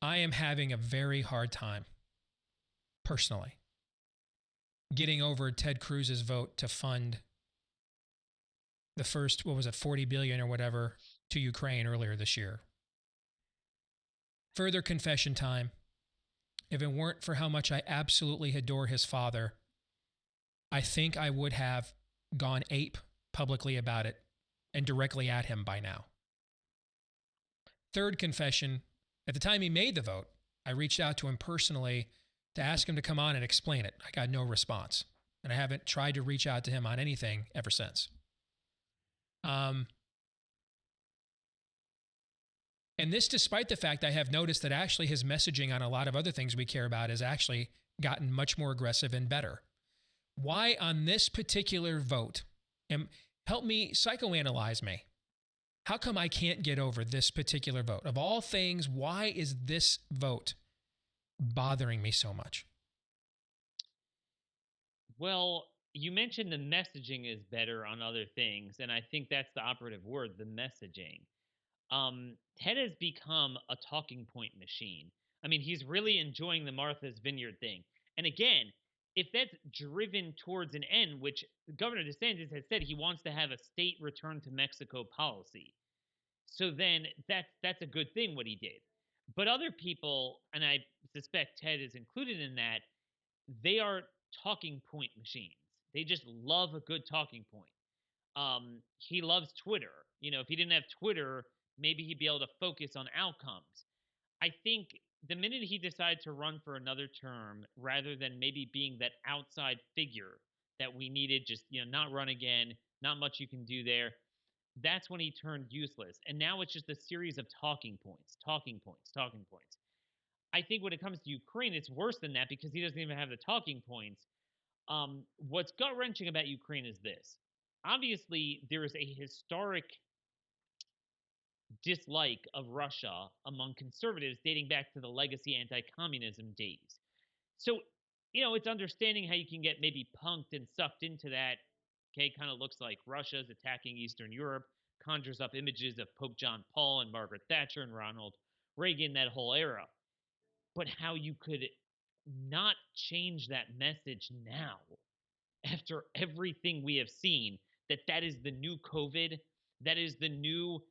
I am having a very hard time, personally, getting over Ted Cruz's vote to fund the first, what was it, $40 billion or whatever to Ukraine earlier this year. Further confession time. If it weren't for how much I absolutely adore his father, I think I would have gone ape publicly about it and directly at him by now. Third confession, at the time he made the vote, I reached out to him personally to ask him to come on and explain it. I got no response, and I haven't tried to reach out to him on anything ever since. And this despite the fact I have noticed that actually his messaging on a lot of other things we care about has actually gotten much more aggressive and better. Why on this particular vote, and help me psychoanalyze me, how come I can't get over this particular vote? Of all things, why is this vote bothering me so much? Well, you mentioned the messaging is better on other things, and I think that's the operative word, the messaging. Ted has become a talking point machine. I mean, he's really enjoying the Martha's Vineyard thing. And again, if that's driven towards an end, which Governor DeSantis has said he wants to have a state return to Mexico policy, so then that's a good thing what he did. But other people, and I suspect Ted is included in that, they are talking point machines. They just love a good talking point. He loves Twitter. You know, if he didn't have Twitter, maybe he'd be able to focus on outcomes. I think the minute he decided to run for another term, rather than maybe being that outside figure that we needed, just, not run again, not much you can do there, that's when he turned useless. And now it's just a series of talking points. I think when it comes to Ukraine, it's worse than that because he doesn't even have the talking points. What's gut-wrenching about Ukraine is this. Obviously, there is a historic dislike of Russia among conservatives dating back to the legacy anti-communism days. So, it's understanding how you can get maybe punked and sucked into that. Okay, kind of looks like Russia's attacking Eastern Europe, conjures up images of Pope John Paul and Margaret Thatcher and Ronald Reagan, that whole era. But how you could not change that message now after everything we have seen, that is the new COVID, that is the new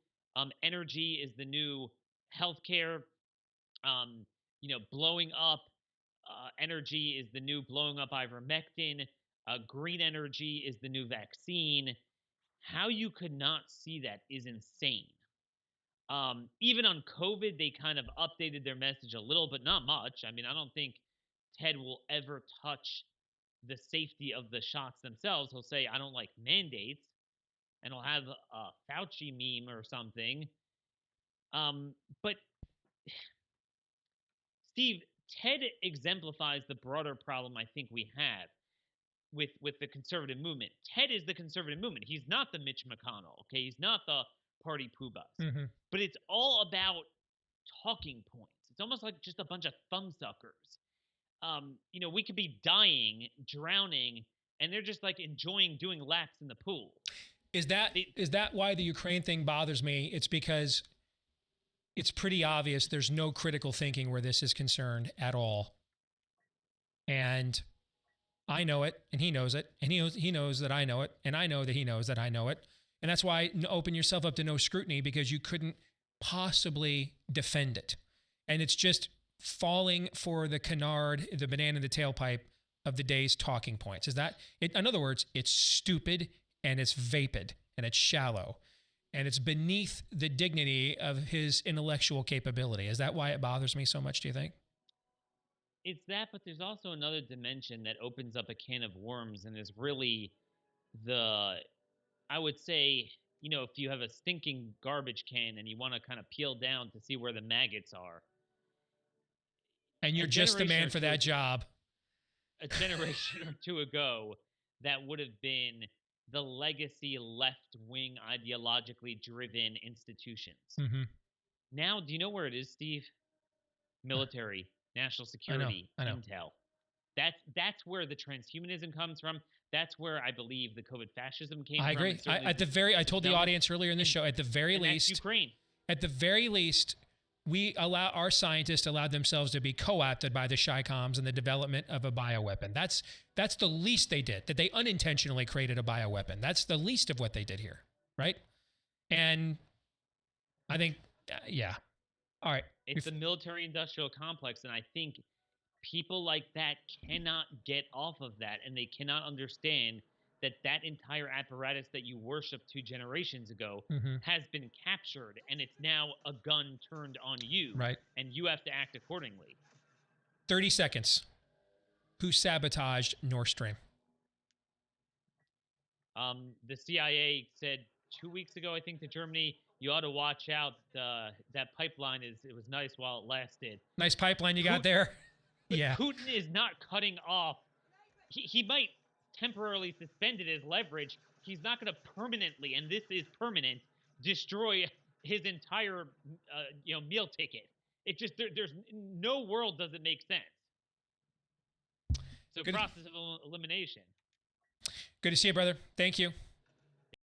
energy, is the new healthcare, blowing up energy is the new blowing up ivermectin, green energy is the new vaccine. How you could not see that is insane. Even on COVID, they kind of updated their message a little, but not much. I mean, I don't think Ted will ever touch the safety of the shots themselves. He'll say, I don't like mandates, and he'll have a Fauci meme or something. But Steve, Ted exemplifies the broader problem I think we have with the conservative movement. Ted is the conservative movement. He's not the Mitch McConnell, okay? He's not the party poobahs. Mm-hmm. But it's all about talking points. It's almost like just a bunch of thumbsuckers. We could be dying, drowning, and they're just like enjoying doing laps in the pool. Is that why the Ukraine thing bothers me? It's because it's pretty obvious there's no critical thinking where this is concerned at all. And I know it, and he knows it, and he knows that I know it, and I know that he knows that I know it. And that's why open yourself up to no scrutiny, because you couldn't possibly defend it. And it's just falling for the canard, the banana in the tailpipe of the day's talking points. Is that it? In other words, it's stupid and it's vapid and it's shallow and it's beneath the dignity of his intellectual capability. Is that why it bothers me so much, do you think? It's that, but there's also another dimension that opens up a can of worms and is really I would say, if you have a stinking garbage can and you want to kind of peel down to see where the maggots are. And you're just the man for that job. A generation or two ago, that would have been the legacy left-wing ideologically driven institutions. Mm-hmm. Now, do you know where it is, Steve? Military, national security, I know. intel. That's where the transhumanism comes from. That's where I believe the COVID fascism came from. I agree. I told the audience earlier in the show, at the very least, Ukraine. At the very least, our scientists allowed themselves to be co-opted by the Chi-Coms in the development of a bioweapon. That's the least they did, that they unintentionally created a bioweapon. That's the least of what they did here, right? And I think, yeah. All right. It's the military-industrial complex, and I think people like that cannot get off of that, and they cannot understand that entire apparatus that you worshipped 2 generations ago has been captured, and it's now a gun turned on you, right? And you have to act accordingly. 30 seconds. Who sabotaged Nord Stream? The CIA said 2 weeks ago, I think, to Germany, you ought to watch out. That pipeline it was nice while it lasted. Nice pipeline you got there. Yeah. Putin is not cutting off. He might temporarily suspended his leverage. He's not going to permanently, and this is permanent, destroy his entire meal ticket. It just there's no world doesn't make sense. So process of elimination. Good to see you, brother. Thank you.